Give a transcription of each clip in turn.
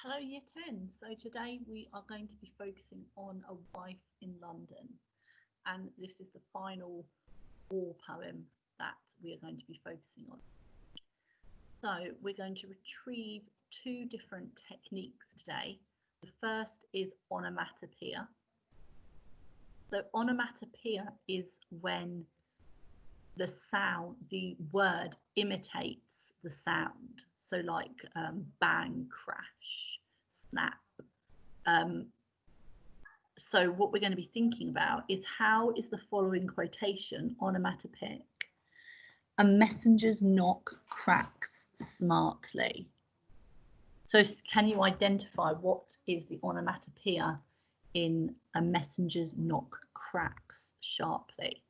Hello Year 10. So today we are going to be focusing on A Wife in London, and this is the final war poem that we are going to be focusing on. So we're going to retrieve two different techniques today. The first is onomatopoeia. So onomatopoeia is when the word imitates the sound. So like bang, crash, snap. So what we're going to be thinking about is, how is the following quotation onomatopoeic? A messenger's knock cracks smartly. So can you identify what is the onomatopoeia in a messenger's knock cracks sharply?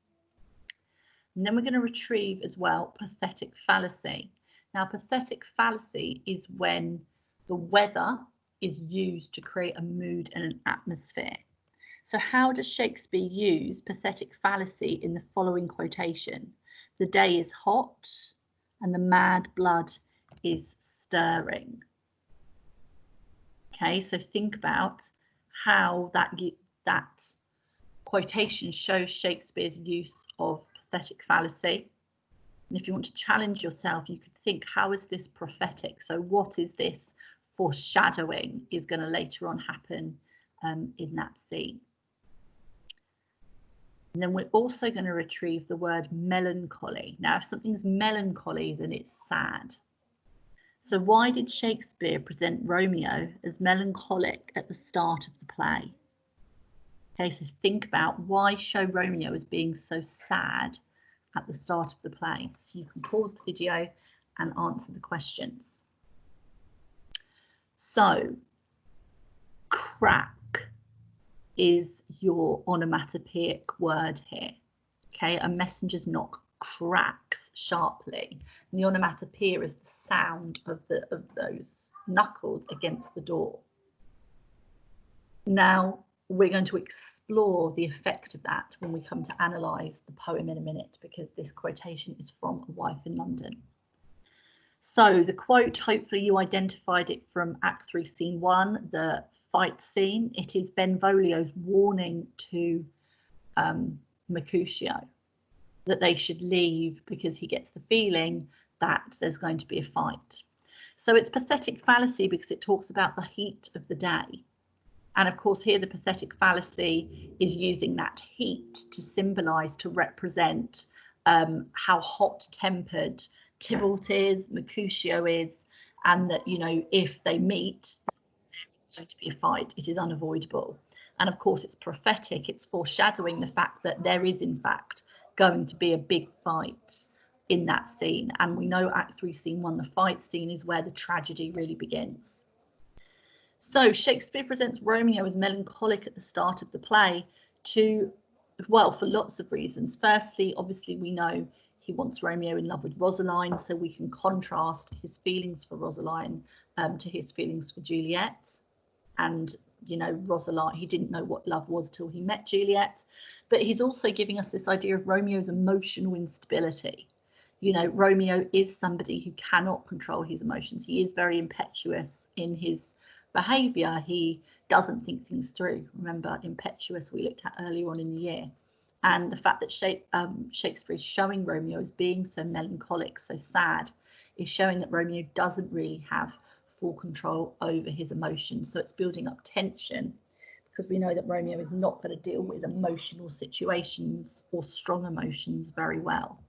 And then we're going to retrieve as well pathetic fallacy. Now, pathetic fallacy is when the weather is used to create a mood and an atmosphere. So how does Shakespeare use pathetic fallacy in the following quotation? The day is hot and the mad blood is stirring. Okay, so think about how that quotation shows Shakespeare's use of pathetic fallacy. And if you want to challenge yourself, you could think, how is this prophetic? So what is this foreshadowing is going to later on happen in that scene? And then we're also going to retrieve the word melancholy. Now, if something's melancholy, then it's sad. So why did Shakespeare present Romeo as melancholic at the start of the play? Okay, so think about why show Romeo as being so sad at the start of the play. So you can pause the video and answer the questions. So crack is your onomatopoeic word here. Okay, a messenger's knock cracks sharply. And the onomatopoeia is the sound of those knuckles against the door. Now we're going to explore the effect of that when we come to analyse the poem in a minute, because this quotation is from A Wife in London. So the quote, hopefully you identified it from Act 3, Scene 1, the fight scene. It is Benvolio's warning to Mercutio that they should leave because he gets the feeling that there's going to be a fight. So it's pathetic fallacy because it talks about the heat of the day. And of course, here the pathetic fallacy is using that heat to symbolise, to represent how hot-tempered Tybalt is, Mercutio is, and that, you know, if they meet, there's going to be a fight. It is unavoidable. And of course, it's prophetic. It's foreshadowing the fact that there is, in fact, going to be a big fight in that scene. And we know Act 3, Scene 1, the fight scene, is where the tragedy really begins. So Shakespeare presents Romeo as melancholic at the start of the play for lots of reasons. Firstly, obviously, we know he wants Romeo in love with Rosaline, so we can contrast his feelings for Rosaline to his feelings for Juliet. And, you know, Rosaline, he didn't know what love was till he met Juliet. But he's also giving us this idea of Romeo's emotional instability. You know, Romeo is somebody who cannot control his emotions. He is very impetuous in his behaviour. He doesn't think things through. Remember, impetuous we looked at earlier on in the year. And the fact that Shakespeare is showing Romeo as being so melancholic, so sad, is showing that Romeo doesn't really have full control over his emotions. So it's building up tension, because we know that Romeo is not going to deal with emotional situations or strong emotions very well.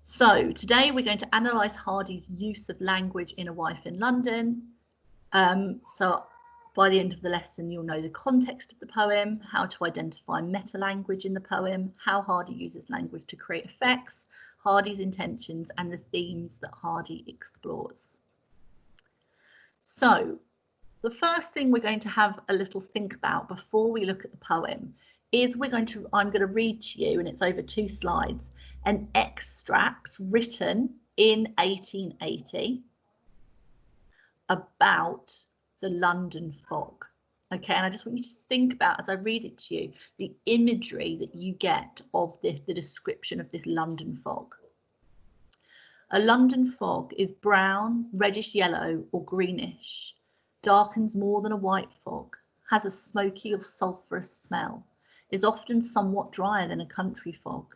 So today we're going to analyse Hardy's use of language in A Wife in London. So by the end of the lesson, you'll know the context of the poem, how to identify meta-language in the poem, how Hardy uses language to create effects, Hardy's intentions, and the themes that Hardy explores. So the first thing we're going to have a little think about before we look at the poem is I'm going to read to you, and it's over 2 slides, an extract written in 1880 about the London fog. Okay, and I just want you to think about, as I read it to you, the imagery that you get of the description of this London fog. A London fog is brown, reddish yellow or greenish, darkens more than a white fog, has a smoky or sulphurous smell, is often somewhat drier than a country fog,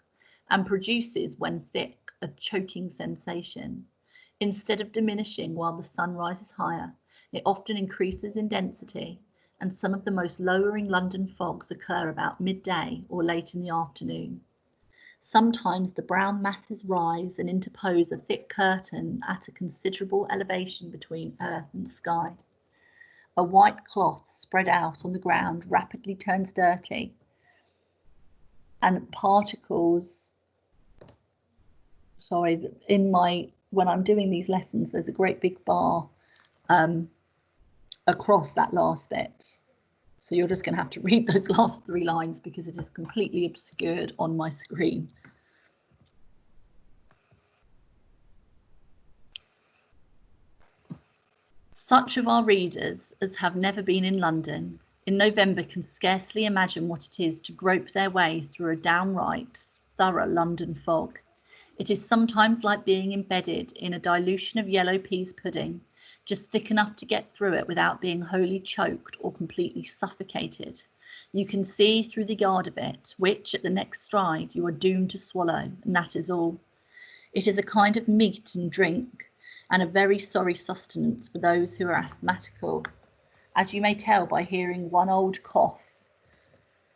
and produces, when thick, a choking sensation. Instead of diminishing while the sun rises higher, it often increases in density, and some of the most lowering London fogs occur about midday or late in the afternoon. Sometimes the brown masses rise and interpose a thick curtain at a considerable elevation between earth and sky. A white cloth spread out on the ground rapidly turns dirty, and particles, when I'm doing these lessons, there's a great big bar across that last bit. So you're just going to have to read those last 3 lines because it is completely obscured on my screen. Such of our readers as have never been in London in November can scarcely imagine what it is to grope their way through a downright thorough London fog. It is sometimes like being embedded in a dilution of yellow peas pudding, just thick enough to get through it without being wholly choked or completely suffocated. You can see through the yard of it, which at the next stride you are doomed to swallow, and that is all. It is a kind of meat and drink, and a very sorry sustenance for those who are asthmatical, as you may tell by hearing one old cough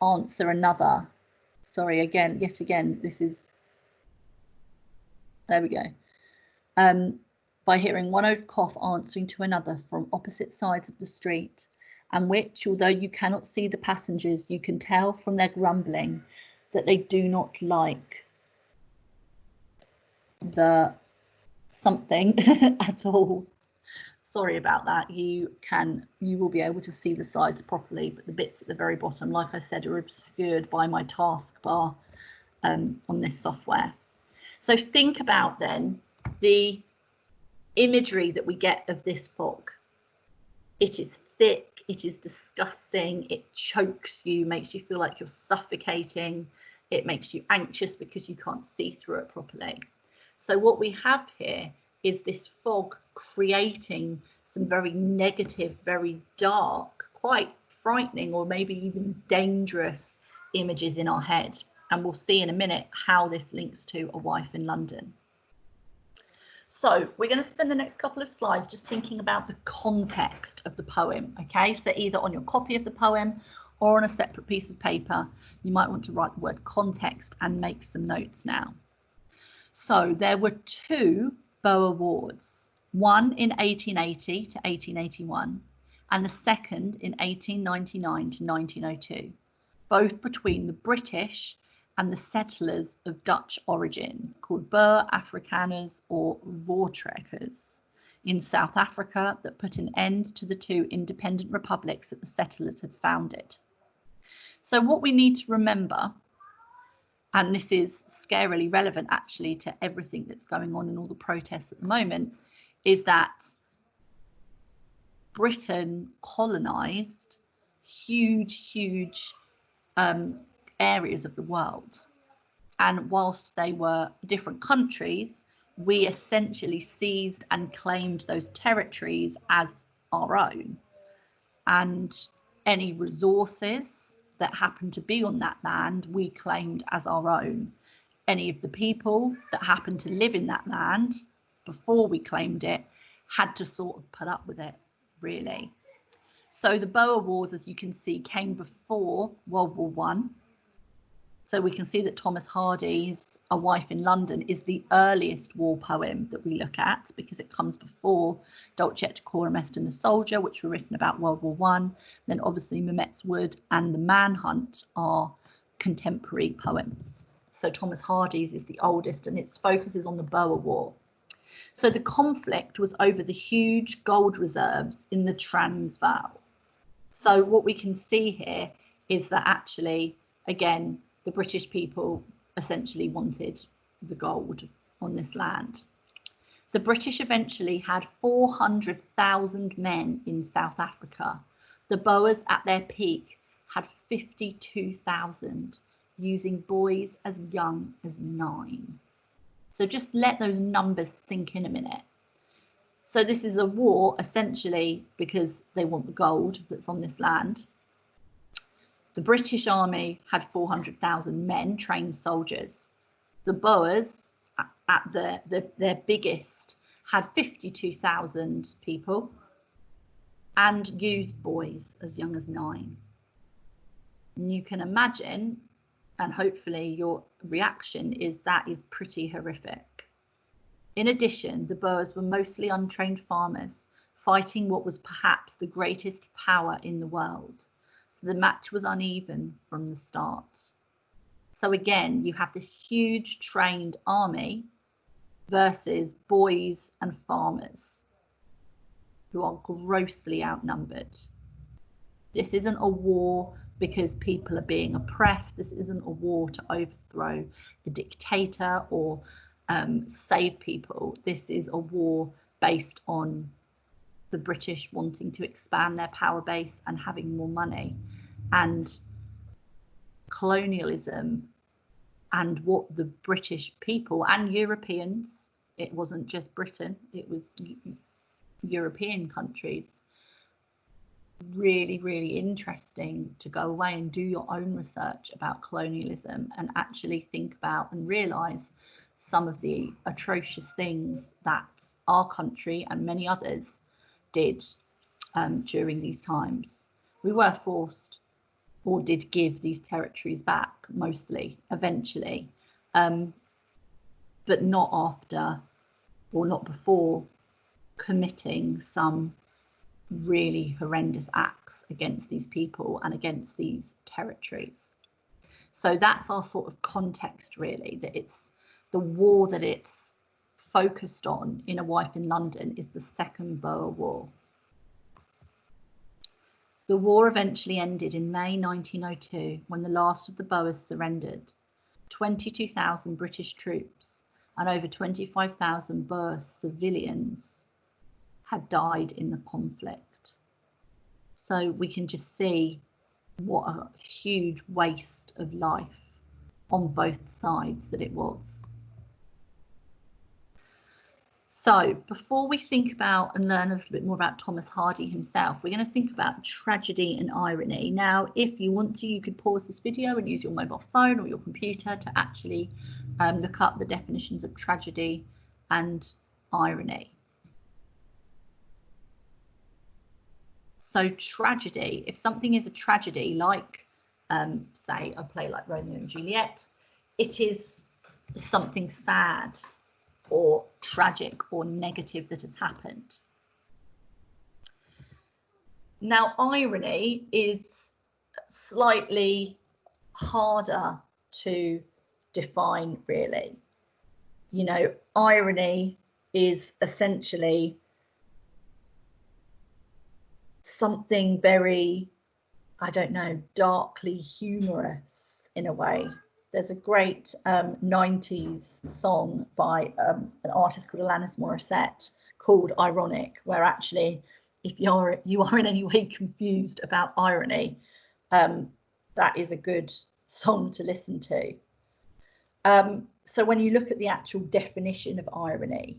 answer another. Sorry, yet again, this is, there we go. By hearing one old cough answering to another from opposite sides of the street, and which, although you cannot see the passengers, you can tell from their grumbling that they do not like the something at all. Sorry about that. You will be able to see the sides properly, but the bits at the very bottom, like I said, are obscured by my taskbar on this software. So think about then the imagery that we get of this fog. It is thick, it is disgusting, it chokes you, makes you feel like you're suffocating, it makes you anxious because you can't see through it properly. So what we have here is this fog creating some very negative, very dark, quite frightening or maybe even dangerous images in our head. And we'll see in a minute how this links to A Wife in London. So we're going to spend the next couple of slides just thinking about the context of the poem, okay? So either on your copy of the poem or on a separate piece of paper, you might want to write the word context and make some notes now. So there were 2 Bow Awards, one in 1880 to 1881 and the second in 1899 to 1902, both between the British and the settlers of Dutch origin called Boer Afrikaners or Voortrekkers in South Africa that put an end to the 2 independent republics that the settlers had founded. So what we need to remember, and this is scarily relevant actually to everything that's going on in all the protests at the moment, is that Britain colonised huge areas of the world. And whilst they were different countries, we essentially seized and claimed those territories as our own. And any resources that happened to be on that land, we claimed as our own. Any of the people that happened to live in that land before we claimed it had to sort of put up with it, really. So the Boer Wars, as you can see, came before World War I. So we can see that Thomas Hardy's A Wife in London is the earliest war poem that we look at because it comes before Dulce et Decorum Est and The Soldier, which were written about World War I. Then obviously Mamet's Wood and The Manhunt are contemporary poems. So Thomas Hardy's is the oldest and its focus is on the Boer War. So the conflict was over the huge gold reserves in the Transvaal. So what we can see here is that actually, again, the British people essentially wanted the gold on this land. The British eventually had 400,000 men in South Africa. The Boers at their peak had 52,000, using boys as young as 9. So just let those numbers sink in a minute. So this is a war essentially because they want the gold that's on this land. The British Army had 400,000 men, trained soldiers. The Boers at their biggest had 52,000 people and used boys as young as 9. And you can imagine, and hopefully your reaction is, that is pretty horrific. In addition, the Boers were mostly untrained farmers fighting what was perhaps the greatest power in the world. So the match was uneven from the start. So again, you have this huge trained army versus boys and farmers who are grossly outnumbered. This isn't a war because people are being oppressed. This isn't a war to overthrow a dictator or save people. This is a war based on the British wanting to expand their power base and having more money, and colonialism, and what the British people and Europeans, it wasn't just Britain, it was European countries. Really, really interesting to go away and do your own research about colonialism and actually think about and realise some of the atrocious things that our country and many others did during these times. We were forced, or did give these territories back mostly, eventually, but not after or not before committing some really horrendous acts against these people and against these territories. So that's our sort of context, really, that it's the war that it's focused on in A Wife in London is the Second Boer War. The war eventually ended in May 1902 when the last of the Boers surrendered. 22,000 British troops and over 25,000 Boer civilians had died in the conflict. So we can just see what a huge waste of life on both sides that it was. So before we think about and learn a little bit more about Thomas Hardy himself, we're going to think about tragedy and irony. Now, if you want to, you could pause this video and use your mobile phone or your computer to actually look up the definitions of tragedy and irony. So tragedy, if something is a tragedy, like say a play like Romeo and Juliet, it is something sad or tragic or negative that has happened. Now, irony is slightly harder to define, really. You know, irony is essentially something very, I don't know, darkly humorous in a way. There's a great 90s song by an artist called Alanis Morissette called Ironic, where actually if you are in any way confused about irony, that is a good song to listen to. So when you look at the actual definition of irony,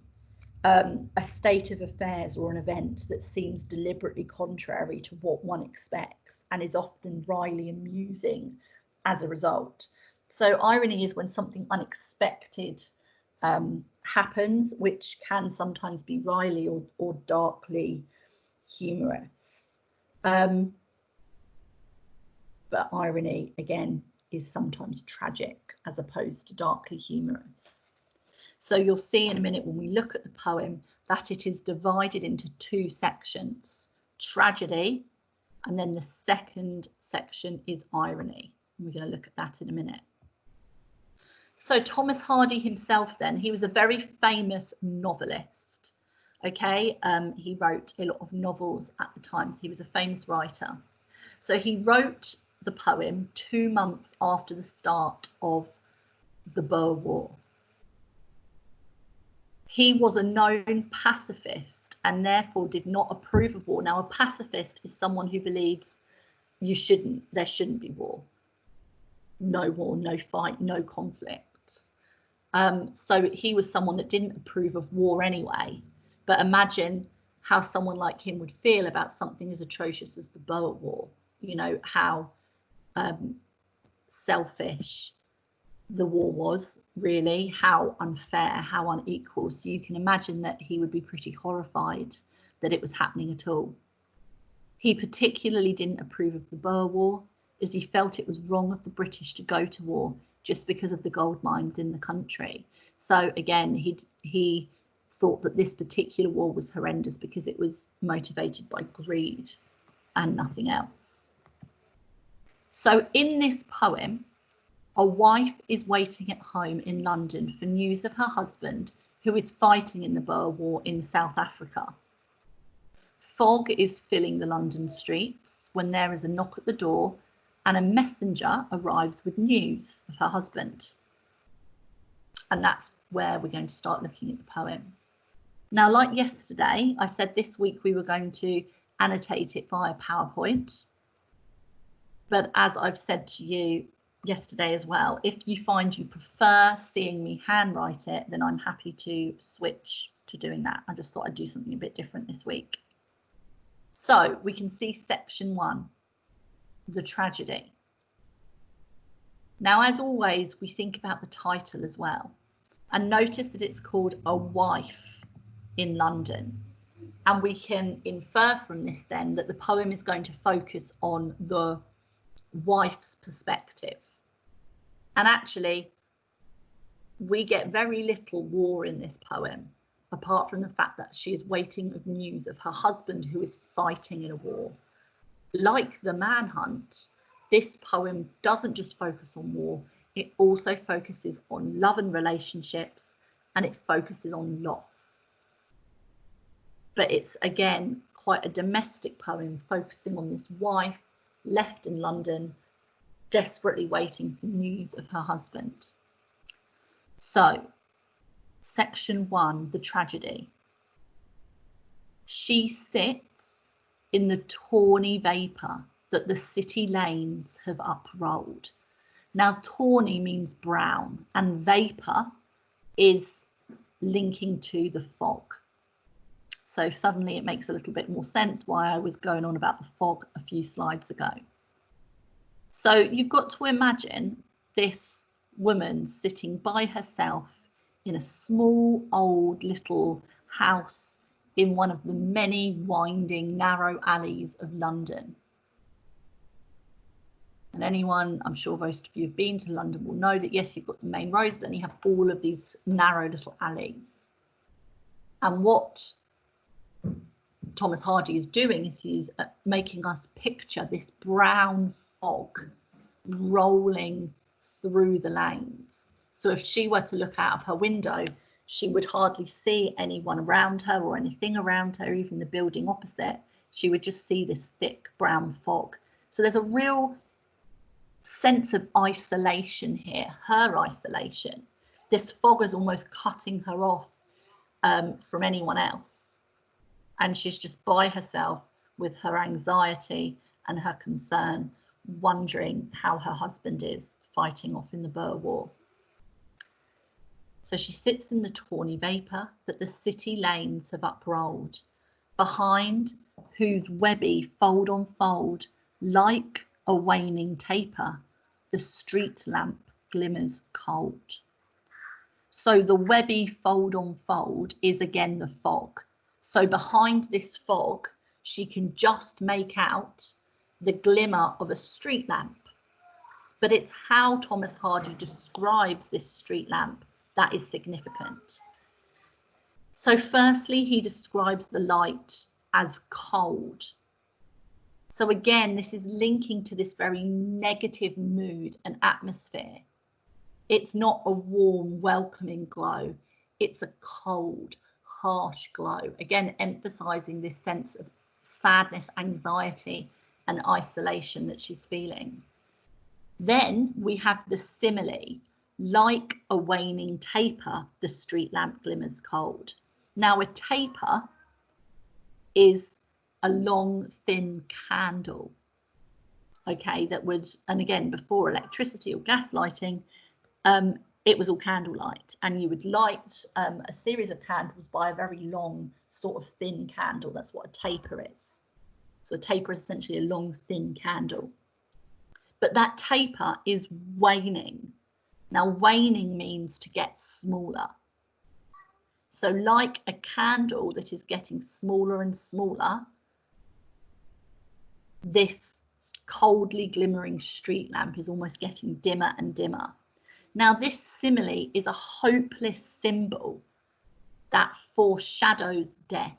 a state of affairs or an event that seems deliberately contrary to what one expects and is often wryly amusing as a result. So irony is when something unexpected happens, which can sometimes be wryly or darkly humorous. But irony, again, is sometimes tragic as opposed to darkly humorous. So you'll see in a minute when we look at the poem that it is divided into 2 sections, tragedy, and then the second section is irony. We're going to look at that in a minute. So Thomas Hardy himself then, he was a very famous novelist. Okay, he wrote a lot of novels at the time, so he was a famous writer. So he wrote the poem 2 months after the start of the Boer War. He was a known pacifist and therefore did not approve of war. Now, a pacifist is someone who believes there shouldn't be war. No war, no fight, no conflict. So he was someone that didn't approve of war anyway. But imagine how someone like him would feel about something as atrocious as the Boer War. You know, how selfish the war was, really, how unfair, how unequal. So you can imagine that he would be pretty horrified that it was happening at all. He particularly didn't approve of the Boer War, as he felt it was wrong of the British to go to war just because of the gold mines in the country. So again, he thought that this particular war was horrendous because it was motivated by greed and nothing else. So in this poem, a wife is waiting at home in London for news of her husband who is fighting in the Boer War in South Africa. Fog is filling the London streets when there is a knock at the door and a messenger arrives with news of her husband. And that's where we're going to start looking at the poem. Now, like yesterday, I said this week we were going to annotate it via PowerPoint. But as I've said to you yesterday as well, if you find you prefer seeing me handwrite it, then I'm happy to switch to doing that. I just thought I'd do something a bit different this week. So we can see section 1, the tragedy. Now, as always, we think about the title as well. And notice that it's called A Wife in London. And we can infer from this then that the poem is going to focus on the wife's perspective. And actually, we get very little war in this poem, apart from the fact that she is waiting of news of her husband who is fighting in a war. Like the manhunt, this poem doesn't just focus on war, it also focuses on love and relationships, and it focuses on loss. But it's, again, quite a domestic poem, focusing on this wife left in London, desperately waiting for news of her husband. So, section 1, the tragedy. She sits in the tawny vapour that the city lanes have uprolled. Now, tawny means brown, and vapour is linking to the fog. So suddenly it makes a little bit more sense why I was going on about the fog a few slides ago. So you've got to imagine this woman sitting by herself in a small, old little house in one of the many winding, narrow alleys of London. And anyone, I'm sure most of you have been to London, will know that, yes, you've got the main roads, but then you have all of these narrow little alleys. And what Thomas Hardy is doing is he's making us picture this brown fog rolling through the lanes. So if she were to look out of her window, she would hardly see anyone around her or anything around her, even the building opposite. She would just see this thick brown fog. So there's a real sense of isolation here, her isolation. This fog is almost cutting her off from anyone else. And she's just by herself with her anxiety and her concern, wondering how her husband is fighting off in the Boer War. So she sits in the tawny vapour that the city lanes have uprolled, behind whose webby fold on fold, like a waning taper, the street lamp glimmers cold. So the webby fold on fold is again the fog. So behind this fog, she can just make out the glimmer of a street lamp. But it's how Thomas Hardy describes this street lamp that is significant. So firstly, he describes the light as cold. So again, this is linking to this very negative mood and atmosphere. It's not a warm, welcoming glow. It's a cold, harsh glow. Again, emphasizing this sense of sadness, anxiety, and isolation that she's feeling. Then we have the simile, like a waning taper, the street lamp glimmers cold. Now, a taper is a long, thin candle, okay, that would, and again, before electricity or gas lighting, it was all candlelight, and you would light a series of candles by a very long, sort of thin candle. That's what a taper is. So a taper is essentially a long, thin candle. But that taper is waning. Now, waning means to get smaller. So like a candle that is getting smaller and smaller, this coldly glimmering street lamp is almost getting dimmer and dimmer. Now, this simile is a hopeless symbol that foreshadows death.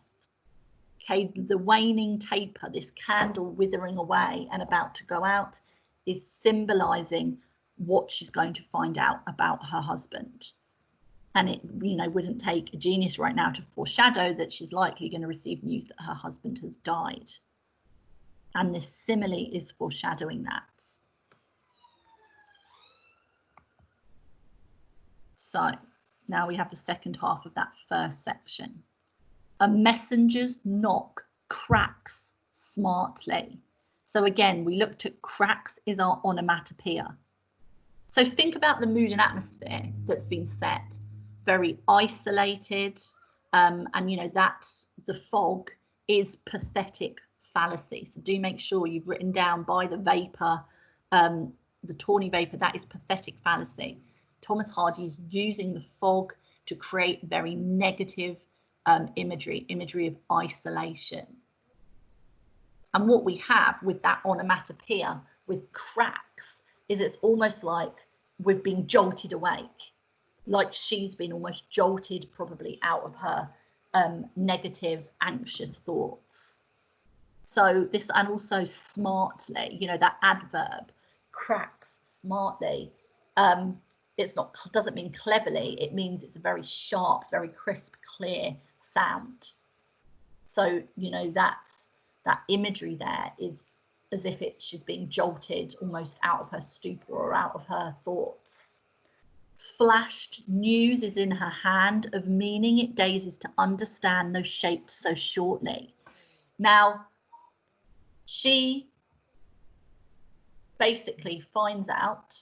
Okay, the waning taper, this candle withering away and about to go out, is symbolizing what she's going to find out about her husband. And it, you know, wouldn't take a genius right now to foreshadow that she's likely going to receive news that her husband has died. And this simile is foreshadowing that. So now we have the second half of that first section. A messenger's knock cracks smartly. So again, we looked at cracks is our onomatopoeia. So think about the mood and atmosphere that's been set. Very isolated, and you know, that's the fog is pathetic fallacy. So do make sure you've written down by the vapor, the tawny vapor, that is pathetic fallacy. Thomas Hardy is using the fog to create very negative imagery of isolation. And what we have with that onomatopoeia, with cracks, is it's almost like we've been jolted awake, like she's been almost jolted probably out of her negative, anxious thoughts. So this, and also smartly, you know, that adverb, cracks smartly. It's not, doesn't mean cleverly, it means it's a very sharp, very crisp, clear sound. So, you know, that imagery there is as if she's being jolted almost out of her stupor or out of her thoughts. Flashed news is in her hand, of meaning it dazes to understand, though shaped so shortly. Now, she basically finds out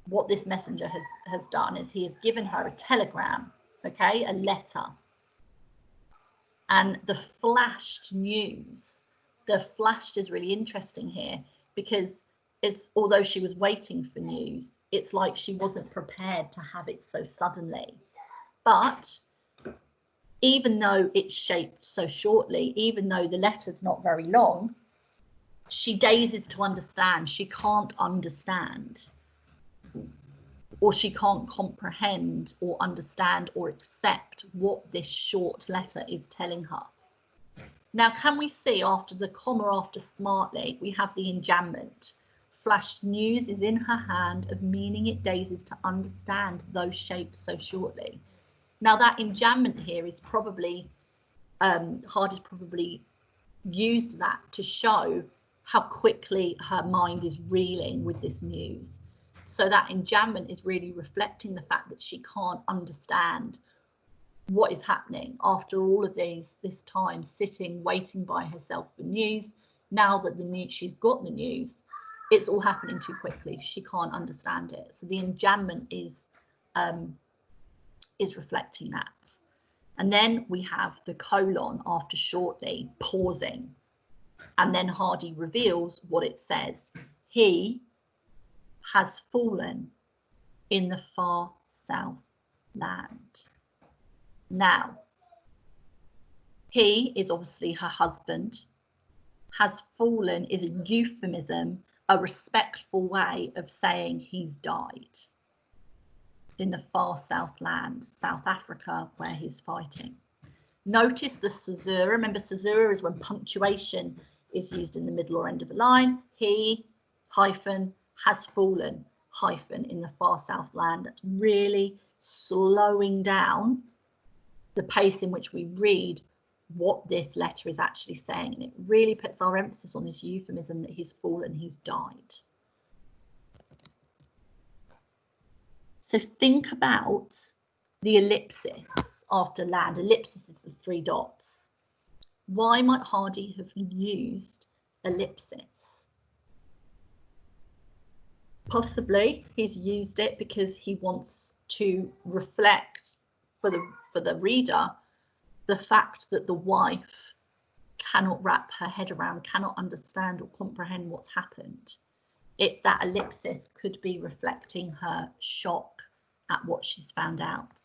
what this messenger has done is he has given her a telegram, okay, a letter. And the flashed news, the flashed is really interesting here because it's, although she was waiting for news, it's like she wasn't prepared to have it so suddenly. But even though it's shaped so shortly, even though the letter's not very long, she dazes to understand. She can't understand, or she can't comprehend or understand or accept what this short letter is telling her. Now, can we see after the comma after smartly, we have the enjambment. Flashed news is in her hand, of meaning it dazes to understand, though shaped so shortly. Now that enjambment here is probably, Hardy's probably used that to show how quickly her mind is reeling with this news. So that enjambment is really reflecting the fact that she can't understand what is happening after all of this time sitting, waiting by herself for news. Now that the news, she's got the news, it's all happening too quickly. She can't understand it. So the enjambment is reflecting that. And then we have the colon after shortly, pausing. And then Hardy reveals what it says. He has fallen in the far south land. Now, he is obviously her husband. Has fallen is a euphemism, a respectful way of saying he's died in the far south land, South Africa, where he's fighting. Notice the caesura. Remember, caesura is when punctuation is used in the middle or end of a line. He, hyphen, has fallen, hyphen, in the far south land. That's really slowing down the pace in which we read what this letter is actually saying. And it really puts our emphasis on this euphemism that he's fallen, he's died. So think about the ellipsis after land. Ellipsis is the 3 dots. Why might Hardy have used ellipsis? Possibly he's used it because he wants to reflect for the reader the fact that the wife cannot wrap her head around, cannot understand or comprehend what's happened. That ellipsis could be reflecting her shock at what she's found out.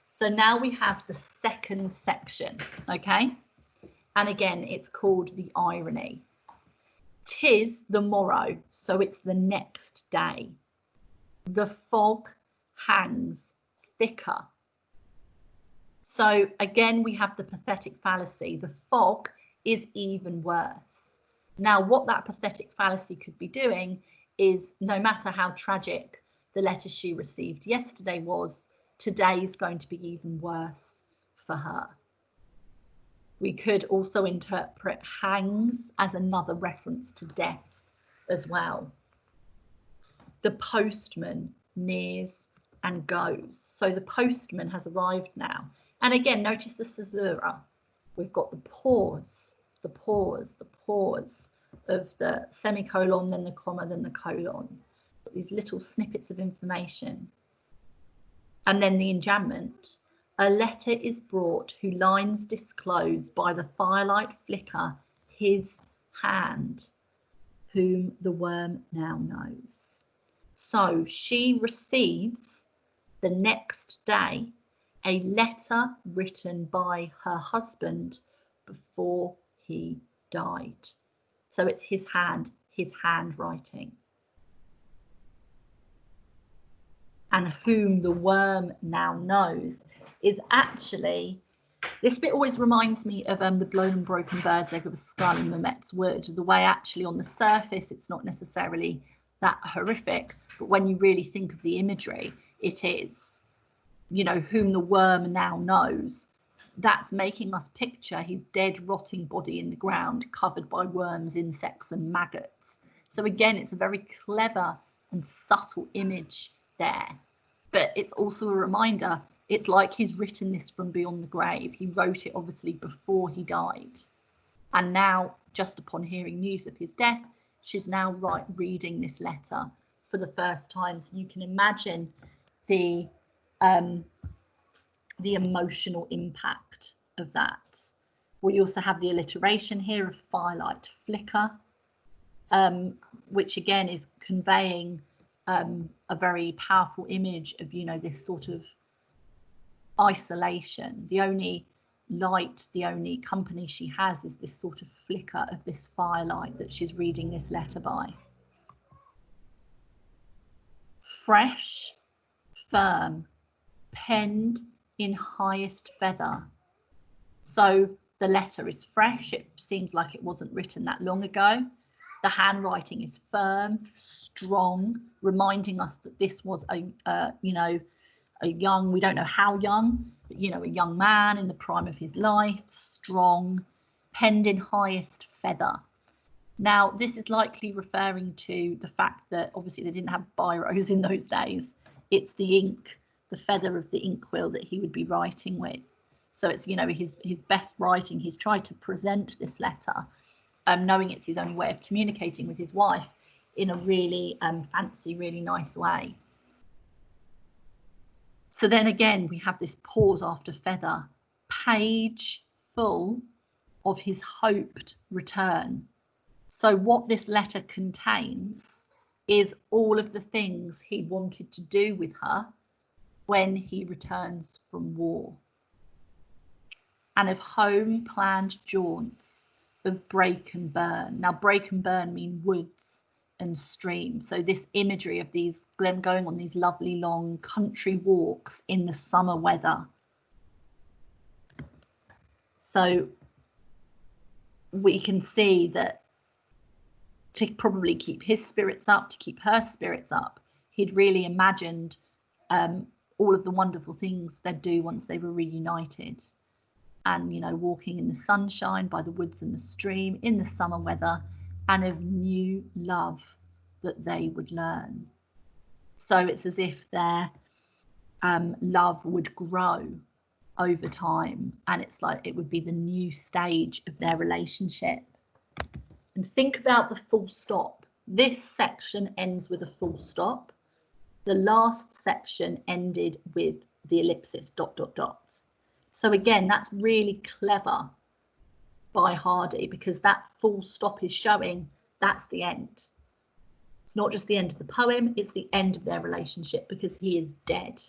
So now we have the second section, okay? And again, it's called the irony. 'Tis the morrow, so it's the next day. The fog hangs thicker. So again, we have the pathetic fallacy. The fog is even worse. Now, what that pathetic fallacy could be doing is, no matter how tragic the letter she received yesterday was, today is going to be even worse for her. We could also interpret hangs as another reference to death as well. The postman nears and goes. So the postman has arrived now. And again, notice the caesura. We've got the pause of the semicolon, then the comma, then the colon. These little snippets of information. And then the enjambment. A letter is brought whose lines disclose by the firelight flicker his hand, whom the worm now knows. So she receives the next day a letter written by her husband before he died. So it's his handwriting. And whom the worm now knows is actually, this bit always reminds me of the blown and broken bird's egg of a skull in Mamet's Wood. The way actually on the surface it's not necessarily that horrific, but when you really think of the imagery, it is. You know, whom the worm now knows. That's making us picture his dead, rotting body in the ground, covered by worms, insects, and maggots. So again, it's a very clever and subtle image there. But it's also a reminder, it's like he's written this from beyond the grave. He wrote it obviously before he died. And now, just upon hearing news of his death, she's now reading this letter for the first time. So you can imagine the emotional impact of that. We also have the alliteration here of firelight flicker, which again is conveying a very powerful image of, you know, this sort of isolation. The only light, the only company she has is this sort of flicker of this firelight that she's reading this letter by. Fresh, firm, penned in highest feather. So the letter is fresh. It seems like it wasn't written that long ago. The handwriting is firm, strong, reminding us that this was a young, we don't know how young, but, you know, a young man in the prime of his life, strong, penned in highest feather. Now, this is likely referring to the fact that obviously they didn't have biros in those days. It's the ink, the feather of the inkwell that he would be writing with. So it's, you know, his best writing. He's tried to present this letter, knowing it's his only way of communicating with his wife in a really fancy, really nice way. So then again, we have this pause after feather, page full of his hoped return. So what this letter contains is all of the things he wanted to do with her when he returns from war. And of home planned jaunts, of break and burn. Now, break and burn mean woods and streams. So this imagery of these going on these lovely long country walks in the summer weather. So we can see that to probably keep his spirits up, to keep her spirits up, he'd really imagined all of the wonderful things they'd do once they were reunited. And, you know, walking in the sunshine by the woods and the stream in the summer weather, and of new love that they would learn. So it's as if their love would grow over time, and it's like it would be the new stage of their relationship. And think about the full stop. This section ends with a full stop. The last section ended with the ellipsis, ... So again, that's really clever by Hardy, because that full stop is showing that's the end. It's not just the end of the poem, it's the end of their relationship, because he is dead.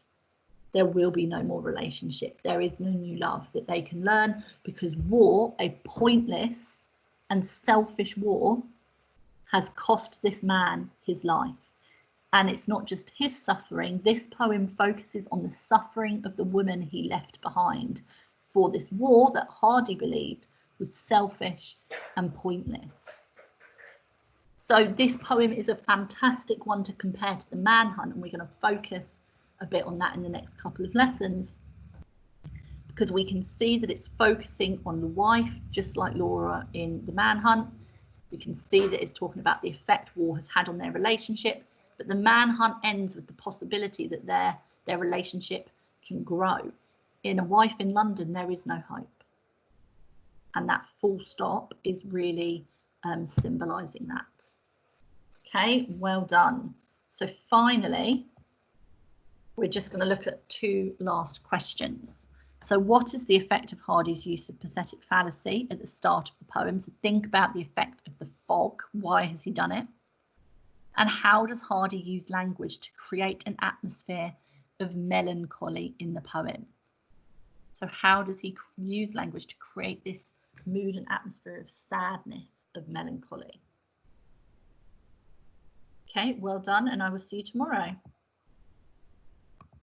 There will be no more relationship. There is no new love that they can learn, because war, a pointless and selfish war, has cost this man his life. And it's not just his suffering. This poem focuses on the suffering of the woman he left behind for this war that Hardy believed was selfish and pointless. So this poem is a fantastic one to compare to the Manhunt, and we're going to focus a bit on that in the next couple of lessons, because we can see that it's focusing on the wife, just like Laura in the Manhunt. We can see that it's talking about the effect war has had on their relationship, but the Manhunt ends with the possibility that their relationship can grow. In A Wife in London, there is no hope. And that full stop is really symbolising that. Okay, well done. So finally, we're just going to look at two last questions. So what is the effect of Hardy's use of pathetic fallacy at the start of the poem? So think about the effect of the fog. Why has he done it? And how does Hardy use language to create an atmosphere of melancholy in the poem? So how does he use language to create this mood and atmosphere of sadness, of melancholy? Okay, well done, and I will see you tomorrow.